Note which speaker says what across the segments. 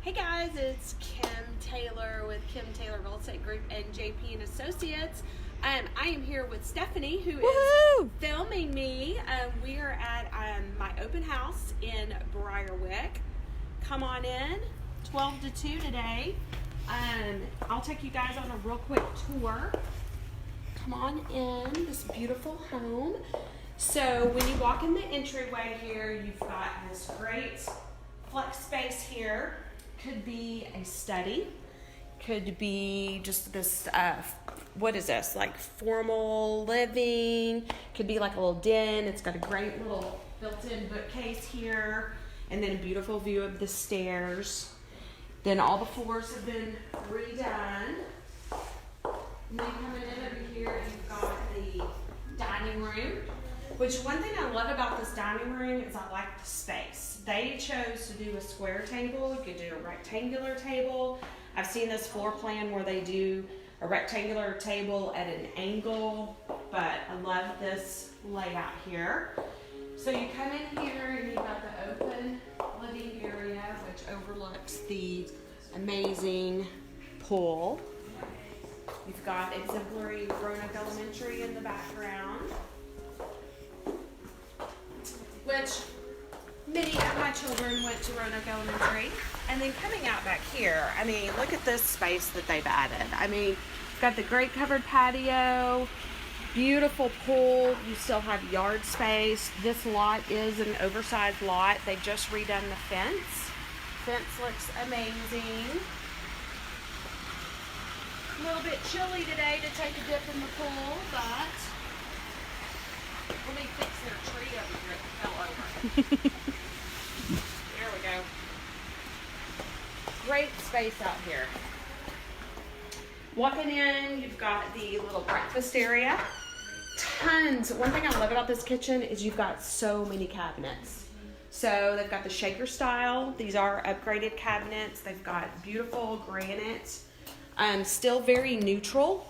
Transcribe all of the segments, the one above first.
Speaker 1: Hey guys, it's Kim Taylor with Kim Taylor Real Estate Group and JP and Associates. I am here with Stephanie, who is filming me. We are at my open house in Briarwick. Come on in, 12 to 2 today. I'll take you guys on a real quick tour. Come on in, this beautiful home. So when you walk in the entryway here, you've got this great flex space here. Could be a study, could be just this, what is this, like formal living, could be like a little den. It's got a great little built-in bookcase here, and then a beautiful view of the stairs. Then all the floors have been redone. And then coming in over here, you've got the dining room, which one thing I love about this dining room is I like the space. They chose to do a square table. You could do a rectangular table. I've seen this floor plan where they do a rectangular table at an angle, but I love this layout here. So you come in here and you've got the open living area, which overlooks the amazing pool. You've got exemplary Roanoke Elementary in the background, which many of my children went to Roanoke Elementary. And then coming out back here, I mean, look at this space that they've added. I mean, you've got the great covered patio, beautiful pool. You still have yard space. This lot is an oversized lot. They've just redone the fence. Fence looks amazing. A little bit chilly today to take a dip in the pool, but let me fix their tree over here that fell over. There we go. Great space out here. Walking in, you've got the little breakfast area. Tons. One thing I love about this kitchen is you've got so many cabinets. So they've got the shaker style. These are upgraded cabinets. They've got beautiful granite. Still very neutral.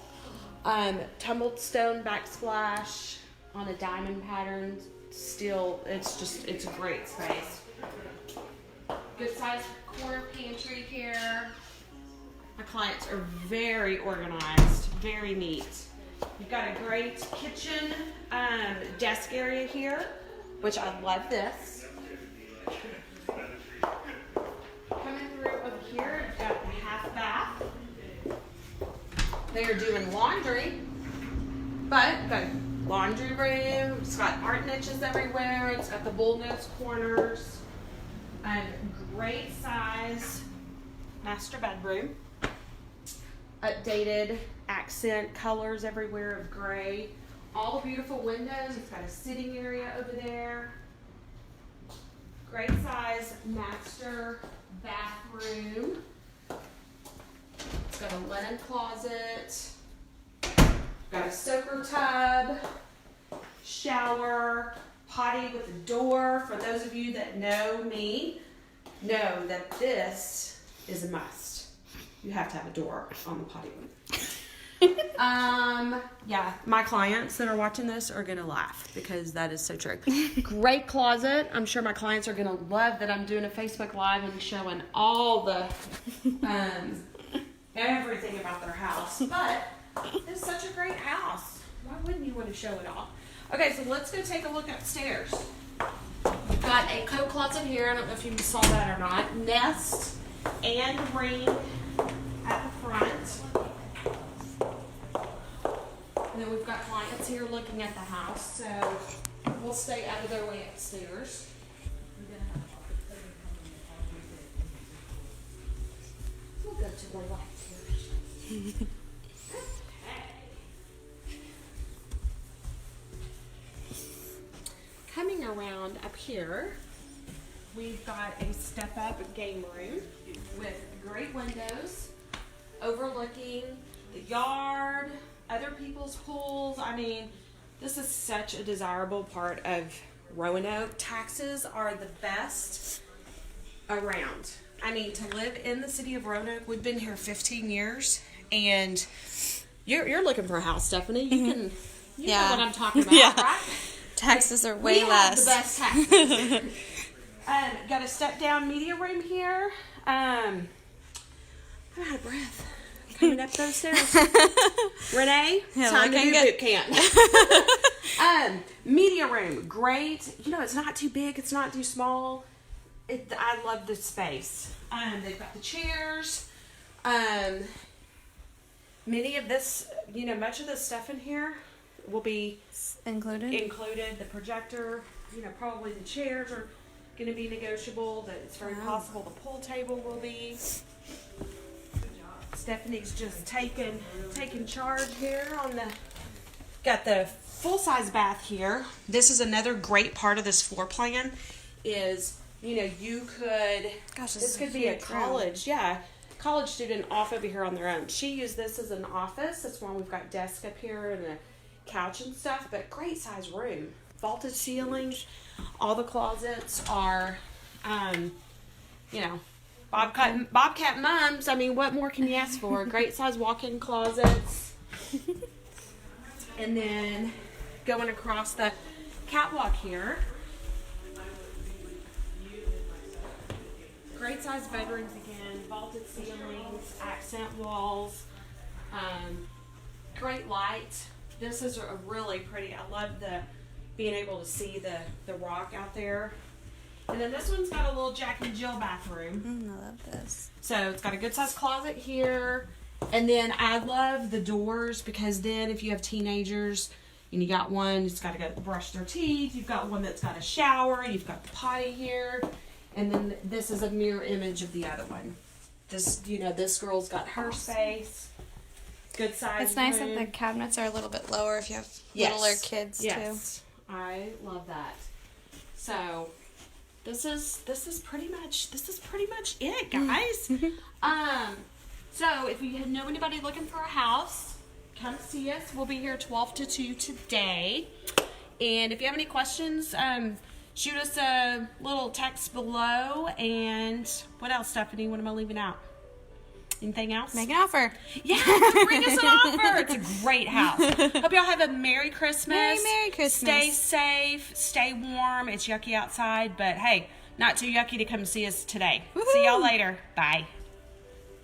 Speaker 1: Tumbled stone backsplash on a diamond pattern. Still, it's a great space. Good sized corner pantry here. My clients are very organized, very neat. You've got a great kitchen desk area here, which I love this. Coming through over here, you've got the half bath. They are doing laundry, but the laundry room, it's got art niches everywhere. It's got the bullnose corners. Great size master bedroom. Updated accent colors everywhere of gray. All the beautiful windows. It's got a sitting area over there. Great size master bathroom. It's got a linen closet. Got a soaker tub, shower, potty with a door. For those of you that know me, know that this is a must. You have to have a door on the potty room. Yeah, my clients that are watching this are gonna laugh because that is so true. Great closet. I'm sure my clients are gonna love that I'm doing a Facebook Live and showing all the everything about their house. But it's such a great house. Why wouldn't you want to show it all? Okay, so let's go take a look upstairs. We've got a coat closet here. I don't know if you saw that or not. Nest and ring at the front. And then we've got clients here looking at the house, so we'll stay out of their way upstairs. We'll go to the lights here. Coming around up here, we've got a step-up game room with great windows overlooking the yard, other people's pools. I mean, this is such a desirable part of Roanoke. Taxes are the best around. I mean, to live in the city of Roanoke, we've been here 15 years, and you're looking for a house, Stephanie. You can, you know what I'm talking about, right?
Speaker 2: Taxes are way
Speaker 1: we
Speaker 2: less.
Speaker 1: Have the best taxes. Got a step-down media room here. I'm out of breath. Coming up those stairs. Renee, time to do boot camp. Media room, great. You know, it's not too big. It's not too small. I love this space. They've got the chairs. Many of this, you know, much of this stuff in here will be included. The projector, you know, probably the chairs are going to be negotiable. That it's very possible the pool table will be. Stephanie's just taking charge here on the. Got the full-size bath here. This is another great part of this floor plan. Is, you know, you could. Gosh, this could be a college. Room. Yeah. College student off over here on their own. She used this as an office. That's why we've got desk up here and a couch and stuff, but great size room. Vaulted ceilings. All the closets are, you know, Bobcat mums. I mean, what more can you ask for? Great size walk-in closets. And then going across the catwalk here. Great size bedrooms again, vaulted ceilings, accent walls, great light. This is a really pretty, I love being able to see the rock out there. And then this one's got a little Jack and Jill bathroom.
Speaker 2: I love this.
Speaker 1: So it's got a good size closet here. And then I love the doors because then if you have teenagers and you got one that's got to go brush their teeth, you've got one that's got a shower, you've got the potty here. And then this is a mirror image of the other one. This, you know, this girl's got her space. Good size.
Speaker 2: It's nice that the cabinets are a little bit lower if you have littler kids too.
Speaker 1: I love that. So this is pretty much it, guys. So if you know anybody looking for a house, come see us. We'll be here 12 to 2 today. And if you have any questions, shoot us a little text below. And what else, Stephanie? What am I leaving out? Anything else?
Speaker 2: Make an offer.
Speaker 1: Yeah, bring us an offer. It's a great house. Hope y'all have a Merry Christmas.
Speaker 2: Merry Christmas.
Speaker 1: Stay safe. Stay warm. It's yucky outside, but hey, not too yucky to come see us today. Woo-hoo. See y'all later. Bye.